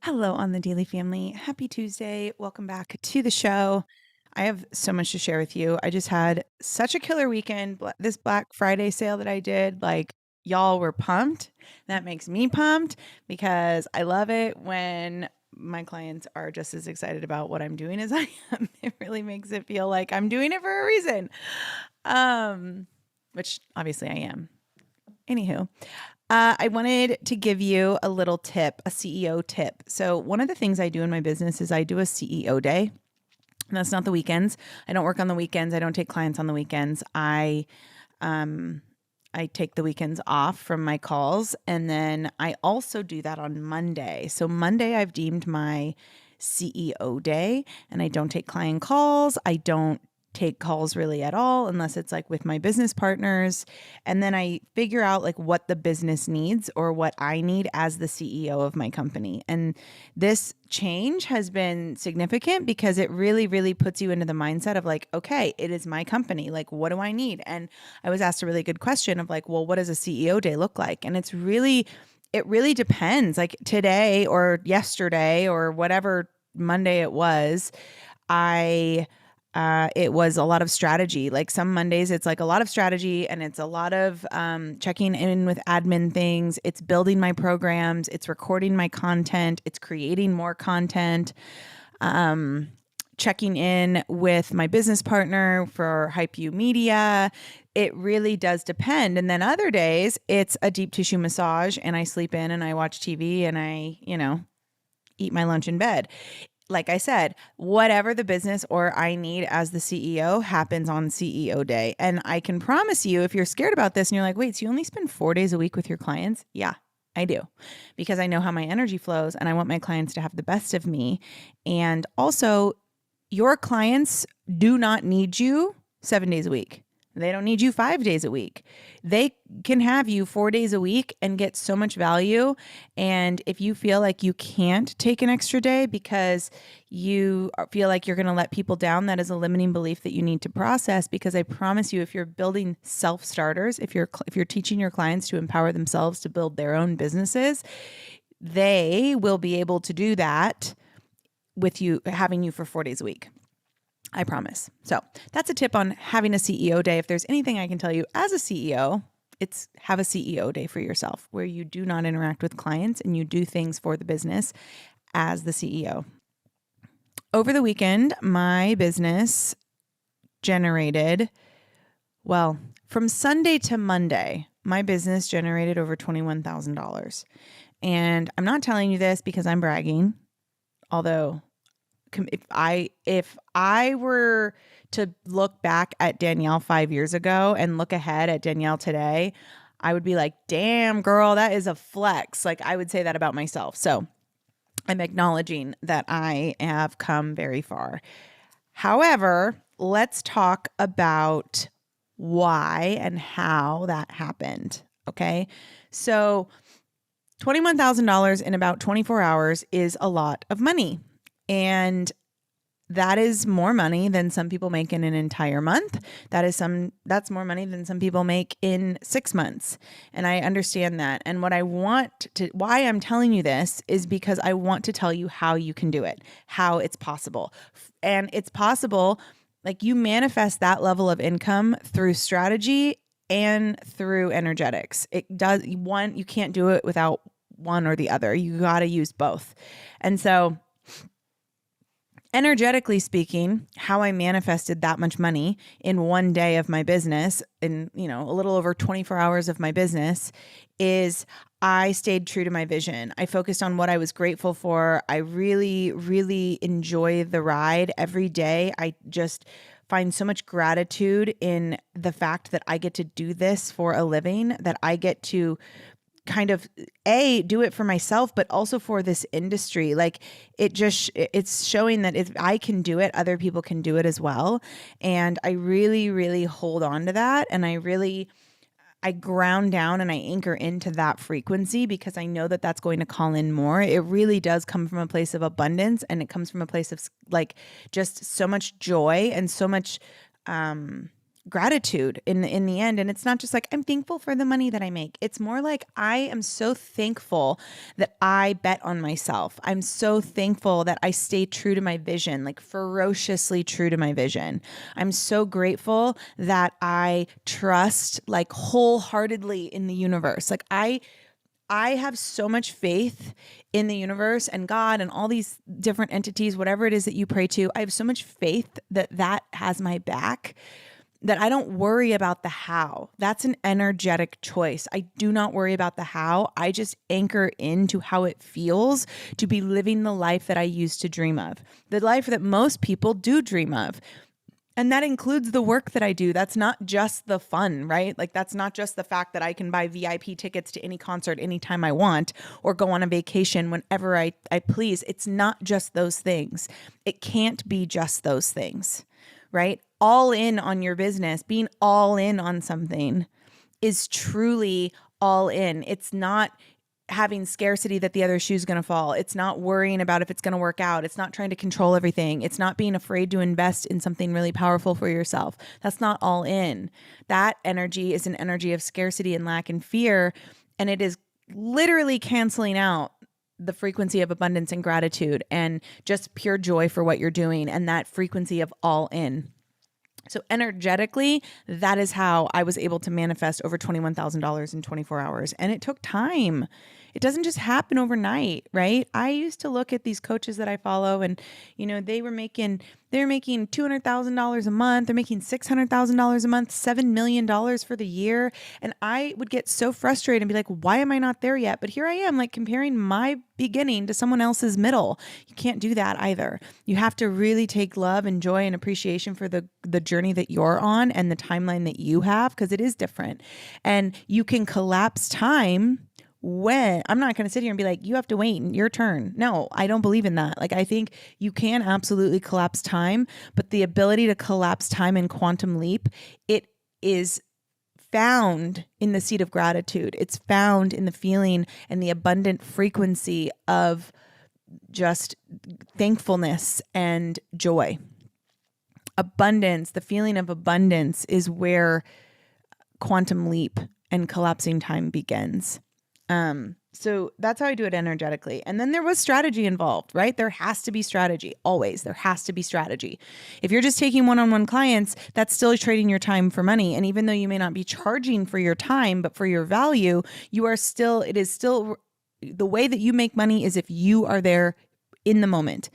Hello, on the Daily Family. Happy Tuesday. Welcome back to the show. I have so much to share with you. I just had such a killer weekend. This Black Friday sale that I did, like, y'all were pumped. That makes me pumped because I love it when my clients are just as excited about what I'm doing as I am. It really makes it feel like I'm doing it for a reason, which obviously I am. Anywho, I wanted to give you a little tip, a CEO tip. So, one of the things I do in my business is I do a CEO day. And that's not the weekends. I don't work on the weekends. I don't take clients on the weekends. I take the weekends off from my calls, and then I also do that on Monday. So Monday I've deemed my CEO day, and I don't take client calls. I don't take calls really at all unless it's like with my business partners. And then I figure out like what the business needs or what I need as the CEO of my company. And this change has been significant because it really, really puts you into the mindset of like, okay, it is my company. Like, what do I need? And I was asked a really good question of like, well, what does a CEO day look like? And it really depends. Like today or yesterday or whatever Monday it was, it was a lot of strategy. Like some Mondays, it's like a lot of strategy and it's a lot of checking in with admin things. It's building my programs. It's recording my content. It's creating more content. Checking in with my business partner for Hype You Media. It really does depend. And then other days, it's a deep tissue massage and I sleep in and I watch TV and I, eat my lunch in bed. Like I said, whatever the business or I need as the CEO happens on CEO day. And I can promise you, if you're scared about this and you're like, wait, so you only spend 4 days a week with your clients? Yeah, I do. Because I know how my energy flows and I want my clients to have the best of me. And also, your clients do not need you 7 days a week. They don't need you 5 days a week. They can have you 4 days a week and get so much value. And if you feel like you can't take an extra day because you feel like you're going to let people down, that is a limiting belief that you need to process. Because I promise you, if you're building self starters, if you're teaching your clients to empower themselves to build their own businesses, they will be able to do that with you having you for 4 days a week. I promise. So that's a tip on having a CEO day. If there's anything I can tell you as a CEO, it's have a CEO day for yourself where you do not interact with clients and you do things for the business as the CEO. Over the weekend, my business generated, well, from Sunday to Monday, my business generated over $21,000. And I'm not telling you this because I'm bragging, although if I were to look back at Danielle 5 years ago and look ahead at Danielle today, I would be like, damn, girl, that is a flex. Like I would say that about myself. So I'm acknowledging that I have come very far. However, let's talk about why and how that happened. Okay. So $21,000 in about 24 hours is a lot of money. And that is more money than some people make in an entire month. That's more money than some people make in 6 months. And I understand that. And why I'm telling you this is because I want to tell you how you can do it, how it's possible. And it's possible, like you manifest that level of income through strategy and through energetics. You can't do it without one or the other. You got to use both. And so energetically speaking, how I manifested that much money in one day of my business, in a little over 24 hours of my business, is I stayed true to my vision. I focused on what I was grateful for. I really, really enjoy the ride every day. I just find so much gratitude in the fact that I get to do this for a living, that I get to kind of do it for myself, but also for this industry. Like it's showing that if I can do it, other people can do it as well. And I really, really hold on to that. And I ground down and I anchor into that frequency because I know that that's going to call in more. It really does come from a place of abundance, and it comes from a place of like just so much joy and so much, gratitude in the end. And it's not just like, I'm thankful for the money that I make. It's more like, I am so thankful that I bet on myself. I'm so thankful that I stay true to my vision, like ferociously true to my vision. I'm so grateful that I trust like wholeheartedly in the universe. Like I have so much faith in the universe and God and all these different entities, whatever it is that you pray to. I have so much faith that that has my back, that I don't worry about the how. That's an energetic choice. I do not worry about the how. I just anchor into how it feels to be living the life that I used to dream of, the life that most people do dream of. And that includes the work that I do. That's not just the fun, right? Like, that's not just the fact that I can buy VIP tickets to any concert anytime I want or go on a vacation whenever I please. It's not just those things. It can't be just those things, right? All in on your business, being all in on something is truly all in. It's not having scarcity that the other shoe's going to fall. It's not worrying about if it's going to work out. It's not trying to control everything. It's not being afraid to invest in something really powerful for yourself. That's not all in. That energy is an energy of scarcity and lack and fear. And it is literally canceling out the frequency of abundance and gratitude and just pure joy for what you're doing, and that frequency of all in. So energetically, that is how I was able to manifest over $21,000 in 24 hours. And it took time. It doesn't just happen overnight, right? I used to look at these coaches that I follow and, they were making $200,000 a month. They're making $600,000 a month, $7 million for the year. And I would get so frustrated and be like, why am I not there yet? But here I am, like, comparing my beginning to someone else's middle. You can't do that either. You have to really take love and joy and appreciation for the journey that you're on and the timeline that you have, because it is different. And you can collapse time. When I'm not going to sit here and be like, you have to wait your turn. No, I don't believe in that. Like, I think you can absolutely collapse time, but the ability to collapse time in Quantum Leap, it is found in the seed of gratitude. It's found in the feeling and the abundant frequency of just thankfulness and joy. Abundance, the feeling of abundance, is where Quantum Leap and collapsing time begins. So that's how I do it energetically. And then there was strategy involved, right? There has to be strategy. Always. There has to be strategy. If you're just taking one-on-one clients, that's still trading your time for money. And even though you may not be charging for your time, but for your value, it is still the way that you make money is if you are there in the moment.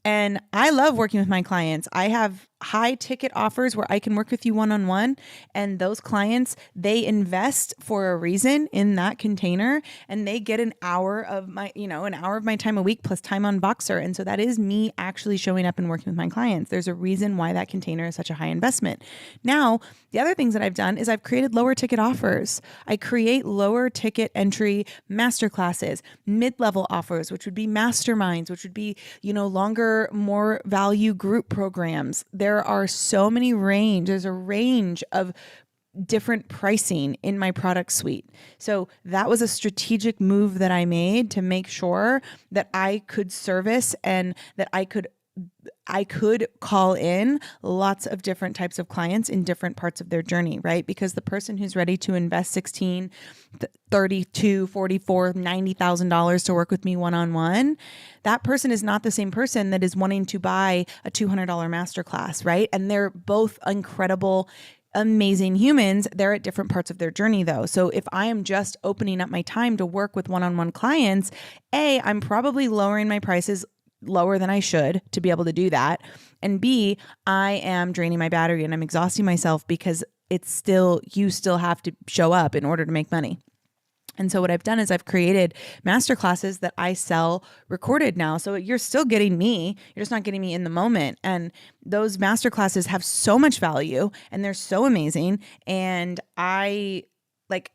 And I love working with my clients. I have high ticket offers where I can work with you one-on-one, and those clients, they invest for a reason in that container, and they get an hour of my time a week plus time on Voxer. And so that is me actually showing up and working with my clients. There's a reason why that container is such a high investment. Now, the other things that I've done is I've created lower ticket offers. I create lower ticket entry masterclasses, mid-level offers, which would be masterminds, which would be, longer, more value group programs. There are so many there's a range of different pricing in my product suite. So that was a strategic move that I made to make sure that I could service and that I could call in lots of different types of clients in different parts of their journey, right? Because the person who's ready to invest $16, $32, $44, $90,000 to work with me one-on-one, that person is not the same person that is wanting to buy a $200 masterclass, right? And they're both incredible, amazing humans. They're at different parts of their journey though. So if I am just opening up my time to work with one-on-one clients, I'm probably lowering my prices lower than I should to be able to do that. And B, I am draining my battery and I'm exhausting myself because you still have to show up in order to make money. And so what I've done is I've created masterclasses that I sell recorded now. So you're still getting me, you're just not getting me in the moment. And those masterclasses have so much value and they're so amazing. And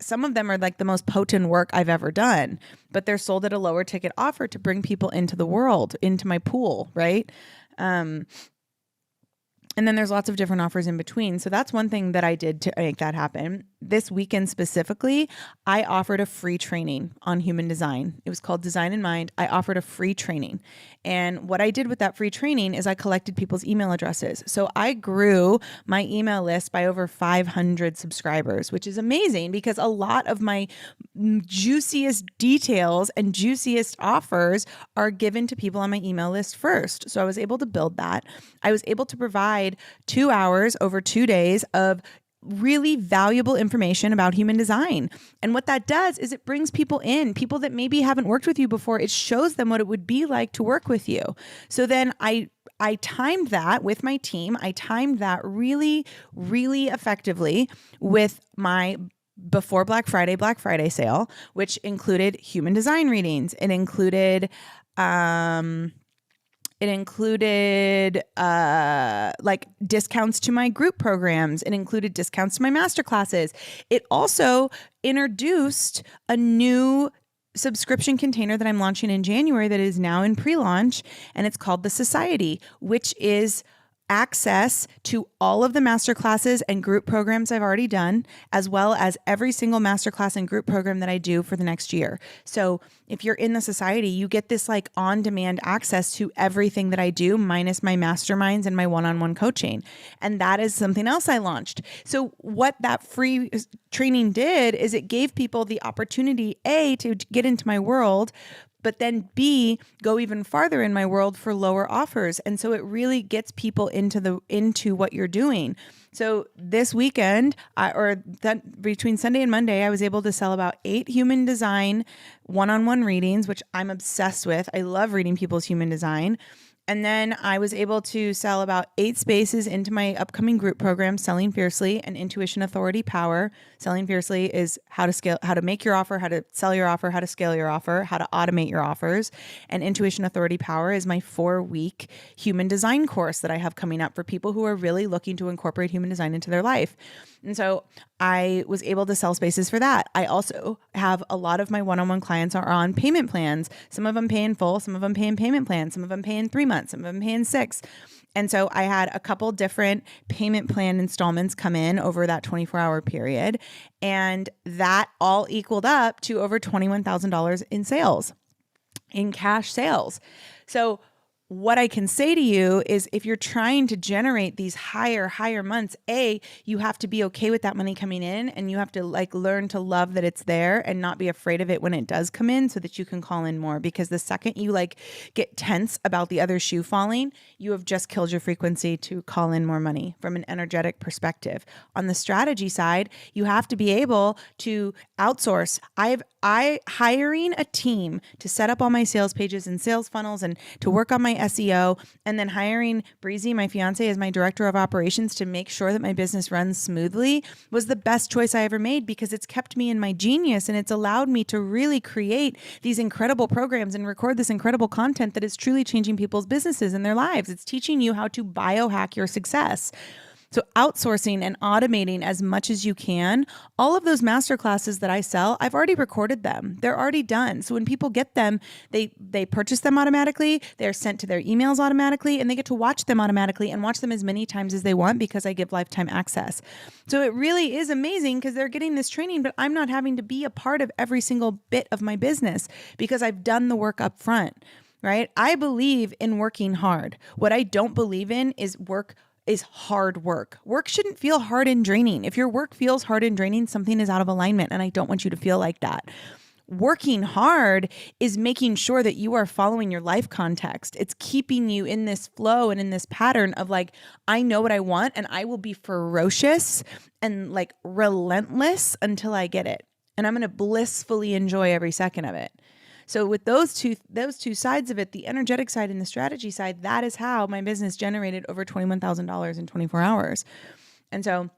some of them are like the most potent work I've ever done, but they're sold at a lower ticket offer to bring people into the world, into my pool, right? And then there's lots of different offers in between. So that's one thing that I did to make that happen. this weekend specifically, I offered a free training on human design. It was called Design in Mind. I offered a free training. And what I did with that free training is I collected people's email addresses. So I grew my email list by over 500 subscribers, which is amazing because a lot of my juiciest details and juiciest offers are given to people on my email list first. So I was able to build that. I was able to provide 2 hours over 2 days of really valuable information about human design. And what that does is it brings people in, people that maybe haven't worked with you before. It shows them what it would be like to work with you. So then I timed that with my team. I timed that really, really effectively with my before Black Friday sale, which included human design readings. It included like discounts to my group programs. It included discounts to my masterclasses. It also introduced a new subscription container that I'm launching in January that is now in pre-launch, and it's called the Society, which is access to all of the masterclasses and group programs I've already done, as well as every single masterclass and group program that I do for the next year. So if you're in the Society, you get this like on-demand access to everything that I do, minus my masterminds and my one-on-one coaching. And that is something else I launched. So what that free training did is it gave people the opportunity, A, to get into my world, but then B, go even farther in my world for lower offers. And so it really gets people into what you're doing. So this weekend, between Sunday and Monday, I was able to sell about 8 human design one-on-one readings, which I'm obsessed with. I love reading people's human design. And then I was able to sell about 8 spaces into my upcoming group program, Selling Fiercely and Intuition Authority Power. Selling Fiercely is how to make your offer, how to sell your offer, how to scale your offer, how to automate your offers. And Intuition Authority Power is my 4-week human design course that I have coming up for people who are really looking to incorporate human design into their life. And so I was able to sell spaces for that. I also have a lot of my one-on-one clients are on payment plans. Some of them pay in full, some of them pay in payment plans, some of them pay in 3 months, some of them pay in 6. And so I had a couple different payment plan installments come in over that 24-hour period. And that all equaled up to over $21,000 in sales, in cash sales. So what I can say to you is if you're trying to generate these higher months, A, you have to be okay with that money coming in, and you have to like learn to love that it's there and not be afraid of it when it does come in so that you can call in more. Because the second you like get tense about the other shoe falling, you have just killed your frequency to call in more money from an energetic perspective. On the strategy side, you have to be able to outsource. I hiring a team to set up all my sales pages and sales funnels and to work on my SEO, and then hiring Breezy, my fiance, as my director of operations to make sure that my business runs smoothly was the best choice I ever made, because it's kept me in my genius and it's allowed me to really create these incredible programs and record this incredible content that is truly changing people's businesses and their lives. It's teaching you how to biohack your success. So outsourcing and automating as much as you can. All of those masterclasses that I sell, I've already recorded them. They're already done. So when people get them, they purchase them automatically. They're sent to their emails automatically, and they get to watch them automatically and watch them as many times as they want because I give lifetime access. So it really is amazing because they're getting this training, but I'm not having to be a part of every single bit of my business because I've done the work up front, right? I believe in working hard. What I don't believe in is hard work. Work shouldn't feel hard and draining. If your work feels hard and draining, something is out of alignment, and I don't want you to feel like that. Working hard is making sure that you are following your life context. It's keeping you in this flow and in this pattern of like, I know what I want and I will be ferocious and like relentless until I get it. And I'm going to blissfully enjoy every second of it. So with those two sides of it, the energetic side and the strategy side, that is how my business generated over $21,000 in 24 hours. And so,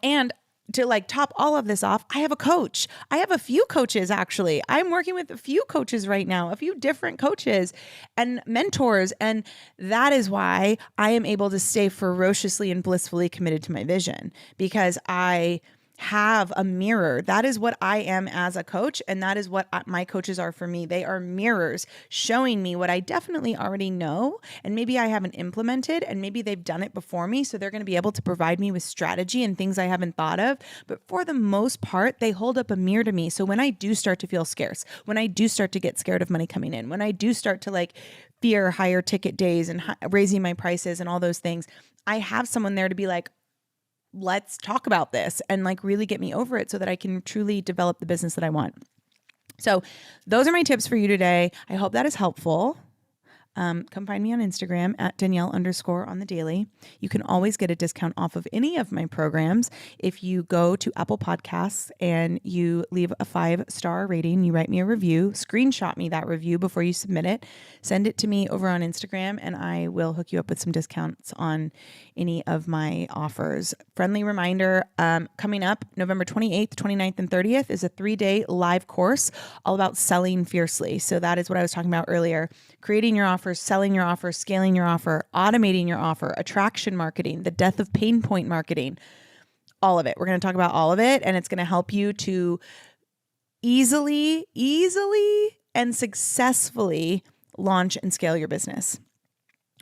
and to like top all of this off, I have a coach. I have a few coaches, actually. I'm working with a few coaches right now, a few different coaches and mentors. And that is why I am able to stay ferociously and blissfully committed to my vision, because I have a mirror. That is what I am as a coach. And that is what my coaches are for me. They are mirrors showing me what I definitely already know. And maybe I haven't implemented, and maybe they've done it before me. So they're going to be able to provide me with strategy and things I haven't thought of. But for the most part, they hold up a mirror to me. So when I do start to feel scarce, when I do start to get scared of money coming in, when I do start to like fear higher ticket days and raising my prices and all those things, I have someone there to be like, let's talk about this and like really get me over it so that I can truly develop the business that I want. So those are my tips for you today. I hope that is helpful. Come find me on Instagram at Danielle_on-the-daily. You can always get a discount off of any of my programs if you go to Apple Podcasts and you leave a 5-star rating. You write me a review, screenshot me that review before you submit it, send it to me over on Instagram, and I will hook you up with some discounts on any of my offers. Friendly reminder, coming up November 28th, 29th, and 30th is a 3-day live course all about selling fiercely. So that is what I was talking about earlier. Creating your offer, selling your offer, scaling your offer, automating your offer, attraction marketing, the death of pain point marketing, all of it. We're going to talk about all of it, and it's going to help you to easily and successfully launch and scale your business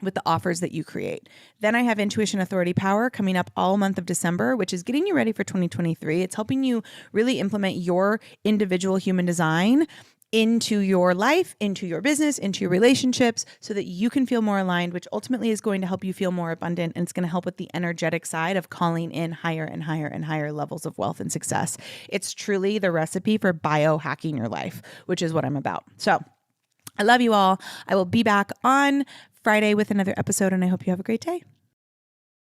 with the offers that you create. Then I have Intuition Authority Power coming up all month of December, which is getting you ready for 2023. It's helping you really implement your individual human design into your life, into your business, into your relationships, so that you can feel more aligned, which ultimately is going to help you feel more abundant. And it's going to help with the energetic side of calling in higher and higher and higher levels of wealth and success. It's truly the recipe for biohacking your life, which is what I'm about. So I love you all. I will be back on Friday with another episode, and I hope you have a great day.